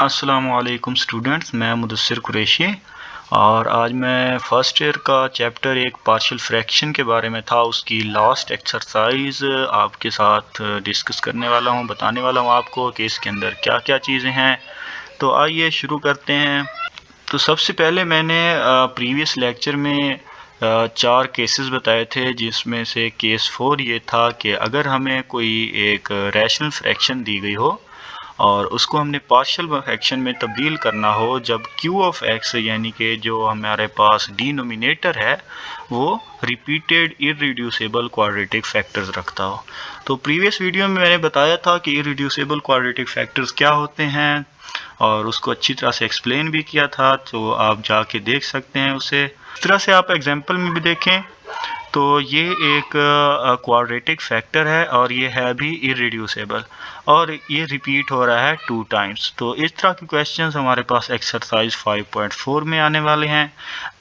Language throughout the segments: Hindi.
अस्सलामुअलैकुम स्टूडेंट्स, मैं मुदस्सिर कुरैशी और आज मैं फ़र्स्ट ईयर का चैप्टर एक पार्शियल फ्रैक्शन के बारे में था, उसकी लास्ट एक्सरसाइज आपके साथ डिस्कस करने वाला हूं, बताने वाला हूं आपको कि इसके अंदर क्या क्या चीज़ें हैं। तो आइए शुरू करते हैं। तो सबसे पहले मैंने प्रीवियस लेक्चर में 4 केसेस बताए थे, जिसमें से केस 4 ये था कि अगर हमें कोई एक रैशनल फ्रैक्शन दी गई हो और उसको हमने पार्शियल फ्रैक्शन में तब्दील करना हो, जब q ऑफ x यानी कि जो हमारे पास डिनोमिनेटर है वो रिपीटेड इररिड्यूसिबल क्वाड्रेटिक फैक्टर्स रखता हो। तो प्रीवियस वीडियो में मैंने बताया था कि इररिड्यूसिबल क्वाड्रेटिक फैक्टर्स क्या होते हैं और उसको अच्छी तरह से एक्सप्लेन भी किया था, तो आप जाके देख सकते हैं उसे। इस तरह से आप एग्जाम्पल में भी देखें तो ये एक क्वाड्रेटिक फैक्टर है और ये है भी इररिड्यूसिबल और ये रिपीट हो रहा है 2 टाइम्स। तो इस तरह के क्वेश्चंस हमारे पास एक्सरसाइज 5.4 में आने वाले हैं।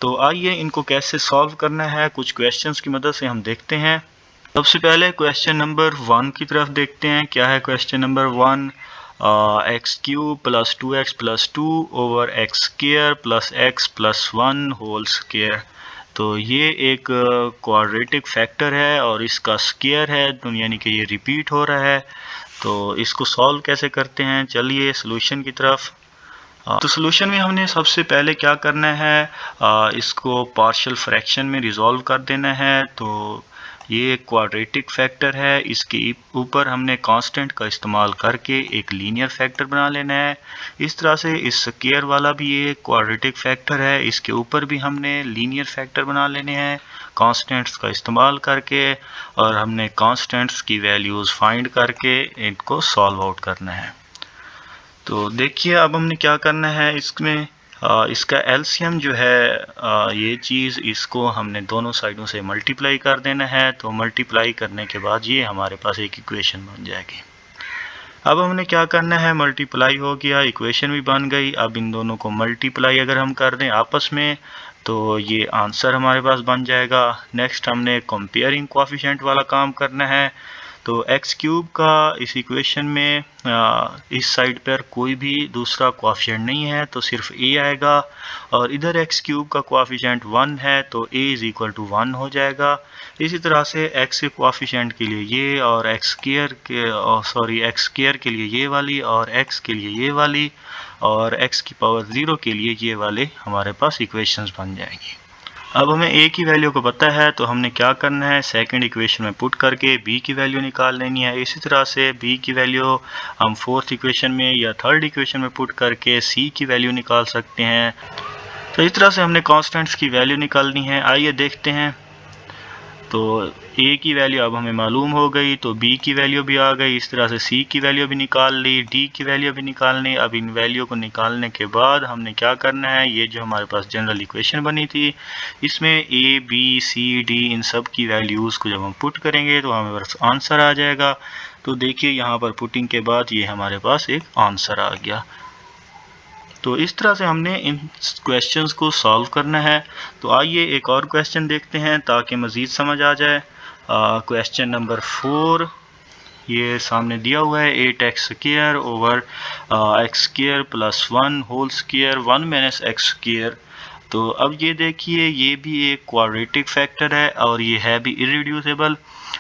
तो आइए इनको कैसे सॉल्व करना है, कुछ क्वेश्चंस की मदद से हम देखते हैं। सबसे पहले क्वेश्चन नंबर 1 की तरफ देखते हैं। क्या है question number 1? X cube plus 2x plus 2 over X square plus x plus 1 whole square. तो ये एक क्वाड्रेटिक फैक्टर है और इसका स्क्वायर है, तो यानी कि ये रिपीट हो रहा है। तो इसको सॉल्व कैसे करते हैं, चलिए सॉल्यूशन की तरफ। तो सॉल्यूशन में हमने सबसे पहले क्या करना है, इसको पार्शियल फ्रैक्शन में रिजॉल्व कर देना है। तो ये क्वाड्रेटिक फैक्टर है, इसके ऊपर हमने कांस्टेंट का इस्तेमाल करके एक लीनियर फैक्टर बना लेना है। इस तरह से इस स्क्वायर वाला भी ये क्वाड्रेटिक फैक्टर है, इसके ऊपर भी हमने लीनियर फैक्टर बना लेने हैं कांस्टेंट्स का इस्तेमाल करके, और हमने कांस्टेंट्स की वैल्यूज़ फाइंड करके इनको सॉल्व आउट करना है। तो देखिए अब हमने क्या करना है इसमें, इसका एलसीएम जो है ये चीज़, इसको हमने दोनों साइडों से मल्टीप्लाई कर देना है। तो मल्टीप्लाई करने के बाद ये हमारे पास एक इक्वेशन बन जाएगी। अब हमने क्या करना है, मल्टीप्लाई हो गया, इक्वेशन भी बन गई। अब इन दोनों को मल्टीप्लाई अगर हम कर दें आपस में तो ये आंसर हमारे पास बन जाएगा। नेक्स्ट हमने कंपेयरिंग कोएफिशिएंट वाला काम करना है। तो एक्स क्यूब का इस इक्वेशन में इस साइड पर कोई भी दूसरा कोएफिशिएंट नहीं है, तो सिर्फ a आएगा, और इधर एक्स क्यूब का कोएफिशिएंट 1 है तो a इज इक्वल टू 1 हो जाएगा। इसी तरह से x के कोएफिशिएंट के लिए ये, और एक्स स्क्वायर के लिए ये वाली, और x के लिए ये वाली, और x की पावर 0 के लिए ये वाले हमारे पास इक्वेशंस बन जाएंगी। अब हमें a की वैल्यू को पता है, तो हमने क्या करना है, सेकंड इक्वेशन में पुट करके b की वैल्यू निकाल लेनी है। इसी तरह से b की वैल्यू हम फोर्थ इक्वेशन में या थर्ड इक्वेशन में पुट करके c की वैल्यू निकाल सकते हैं। तो इस तरह से हमने कांस्टेंट्स की वैल्यू निकालनी है। आइए देखते हैं। तो a की वैल्यू अब हमें मालूम हो गई, तो b की वैल्यू भी आ गई। इस तरह से c की वैल्यू भी निकाल ली, d की वैल्यू भी निकालनी। अब इन वैल्यू को निकालने के बाद हमने क्या करना है, ये जो हमारे पास जनरल इक्वेशन बनी थी इसमें a b c d इन सब की वैल्यूज़ को जब हम पुट करेंगे तो हमें बस आंसर आ जाएगा। तो देखिए यहाँ पर पुटिंग के बाद ये हमारे पास एक आंसर आ गया। तो इस तरह से हमने इन क्वेश्चंस को सॉल्व करना है। तो आइए एक और क्वेश्चन देखते हैं ताकि मज़ीद समझ आ जाए। क्वेश्चन नंबर 4 ये सामने दिया हुआ है, 8x square over X square plus 1 whole square 1 minus X square. तो अब ये देखिए, ये भी एक क्वाड्रेटिक फैक्टर है और ये है भी इररिड्यूसिबल,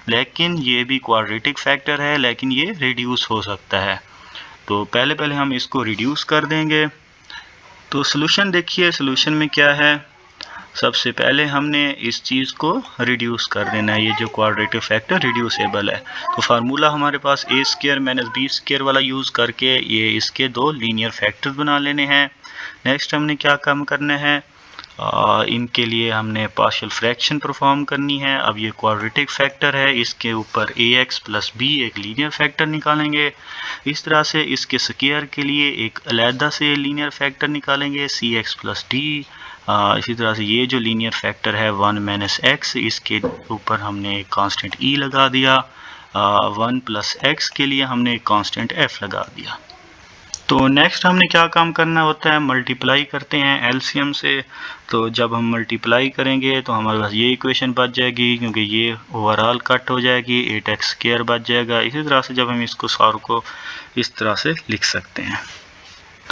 लेकिन ये भी क्वाड्रेटिक फैक्टर है लेकिन ये रिड्यूस हो सकता है। तो पहले हम इसको रिड्यूस कर देंगे। तो सॉल्यूशन देखिए, सॉल्यूशन में क्या है, सबसे पहले हमने इस चीज़ को रिड्यूस कर देना है। ये जो क्वाड्रेटिक फैक्टर रिड्यूसेबल है, तो फार्मूला हमारे पास a square minus b square वाला यूज़ करके ये इसके दो लीनियर फैक्टर्स बना लेने हैं। नेक्स्ट हमने क्या काम करना है, इनके लिए हमने पार्शियल फ्रैक्शन परफॉर्म करनी है। अब ये क्वाड्रेटिक फैक्टर है, इसके ऊपर ax प्लस b एक लीनियर फैक्टर निकालेंगे। इस तरह से इसके स्क्वायर के लिए एक अलहदा से लीनियर फैक्टर निकालेंगे cx प्लस d। इसी तरह से ये जो लीनियर फैक्टर है 1 माइनस एक्स, इसके ऊपर हमने एक कांस्टेंट e लगा दिया। 1 प्लस एक्स के लिए हमने एक कांस्टेंट f लगा दिया। तो नेक्स्ट हमने क्या काम करना होता है, मल्टीप्लाई करते हैं एलसीएम से। तो जब हम मल्टीप्लाई करेंगे तो हमारे पास ये इक्वेशन बच जाएगी, क्योंकि ये ओवरऑल कट हो जाएगी, 8x स्क्वायर बच जाएगा। इसी तरह से जब हम इसको सॉल्व को इस तरह से लिख सकते हैं।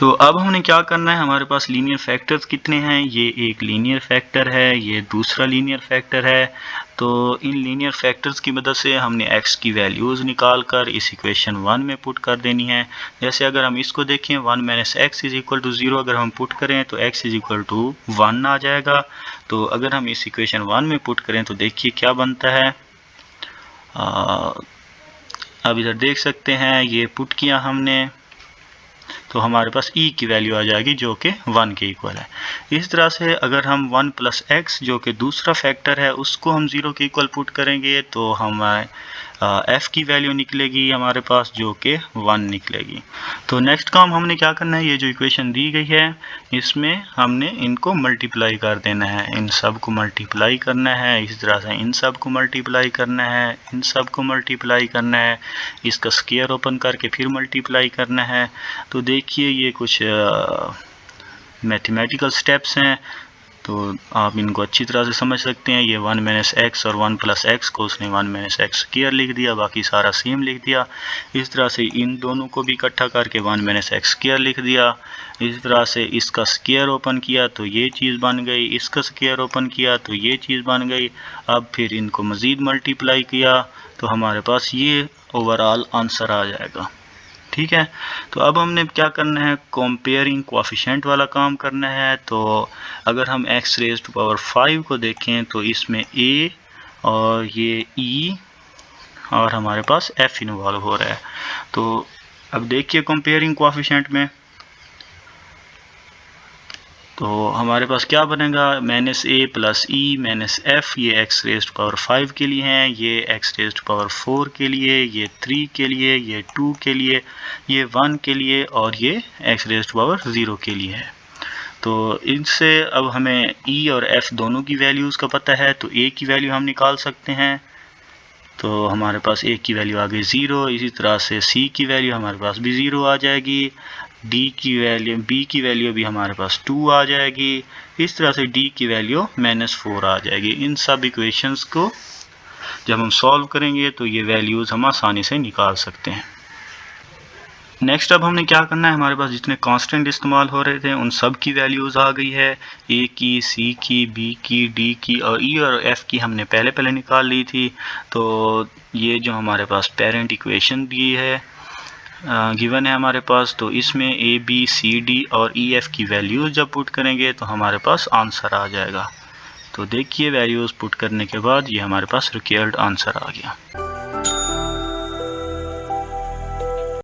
तो अब हमने क्या करना है, हमारे पास लीनियर फैक्टर्स कितने हैं, ये एक लीनियर फैक्टर है, ये दूसरा लीनियर फैक्टर है। तो इन लीनियर फैक्टर्स की मदद से हमने x की वैल्यूज़ निकाल कर इस इक्वेशन 1 में पुट कर देनी है। जैसे अगर हम इसको देखें 1 - x इज इक्वल टू 0 अगर हम पुट करें तो x इज इक्वल टू 1 आ जाएगा। तो अगर हम इस इक्वेशन 1 में पुट करें तो देखिए क्या बनता है। अब इधर देख सकते हैं, ये पुट किया हमने तो हमारे पास e की वैल्यू आ जाएगी जो कि 1 के इक्वल है। इस तरह से अगर हम 1 + x जो कि दूसरा फैक्टर है उसको हम 0 के इक्वल पुट करेंगे तो हम f की वैल्यू निकलेगी हमारे पास जो कि 1 निकलेगी। तो नेक्स्ट काम हमने क्या करना है, ये जो इक्वेशन दी गई है इसमें हमने इनको मल्टीप्लाई कर देना है, इन सब को मल्टीप्लाई करना है, इस तरह से इन सब को मल्टीप्लाई करना है, इन सब को मल्टीप्लाई करना है, इसका स्क्वायर ओपन करके फिर मल्टीप्लाई करना है। तो देखिए ये कुछ मैथमेटिकल स्टेप्स हैं, तो आप इनको अच्छी तरह से समझ सकते हैं। ये 1 - x और 1 + x को उसने 1 - x स्क्वायर लिख दिया, बाकी सारा सेम लिख दिया। इस तरह से इन दोनों को भी इकट्ठा करके 1 - x स्क्वायर लिख दिया। इस तरह से इसका स्क्वायर ओपन किया तो ये चीज़ बन गई, इसका स्क्वायर ओपन किया तो ये चीज़ बन गई। अब फिर इनको मज़ीद मल्टीप्लाई किया तो हमारे पास ये ओवरऑल आंसर आ जाएगा। ठीक है, तो अब हमने क्या करना है, कंपेयरिंग कोएफिशिएंट वाला काम करना है। तो अगर हम x⁵5 को देखें तो इसमें a और ये e और हमारे पास f इन्वॉल्व हो रहा है। तो अब देखिए कंपेयरिंग कोएफिशिएंट में तो हमारे पास क्या बनेगा, -a + e - f ये x⁵5 के लिए हैं, ये x⁴ के लिए, ये 3 के लिए, ये 2 के लिए, ये 1 के लिए और ये x⁴ के लिए है। तो इनसे अब हमें e और f दोनों की वैल्यूज़ का पता है, तो a की वैल्यू हम निकाल सकते हैं। तो हमारे पास a की वैल्यू आ गई 0, इसी तरह से c की वैल्यू हमारे पास भी 0 आ जाएगी, b की वैल्यू भी हमारे पास 2 आ जाएगी, इस तरह से d की वैल्यू -4 आ जाएगी। इन सब इक्वेशंस को जब हम सॉल्व करेंगे तो ये वैल्यूज़ हम आसानी से निकाल सकते हैं। नेक्स्ट अब हमने क्या करना है, हमारे पास जितने कांस्टेंट इस्तेमाल हो रहे थे उन सब की वैल्यूज़ आ गई है, a की, c की, b की, d की और e और f की हमने पहले निकाल ली थी। तो ये जो हमारे पास पेरेंट इक्वेशन दी है गिवन है हमारे पास, तो इसमें a b c d और e f की वैल्यूज़ जब पुट करेंगे तो हमारे पास आंसर आ जाएगा। तो देखिए वैल्यूज़ पुट करने के बाद ये हमारे पास रिक्वायर्ड आंसर आ गया।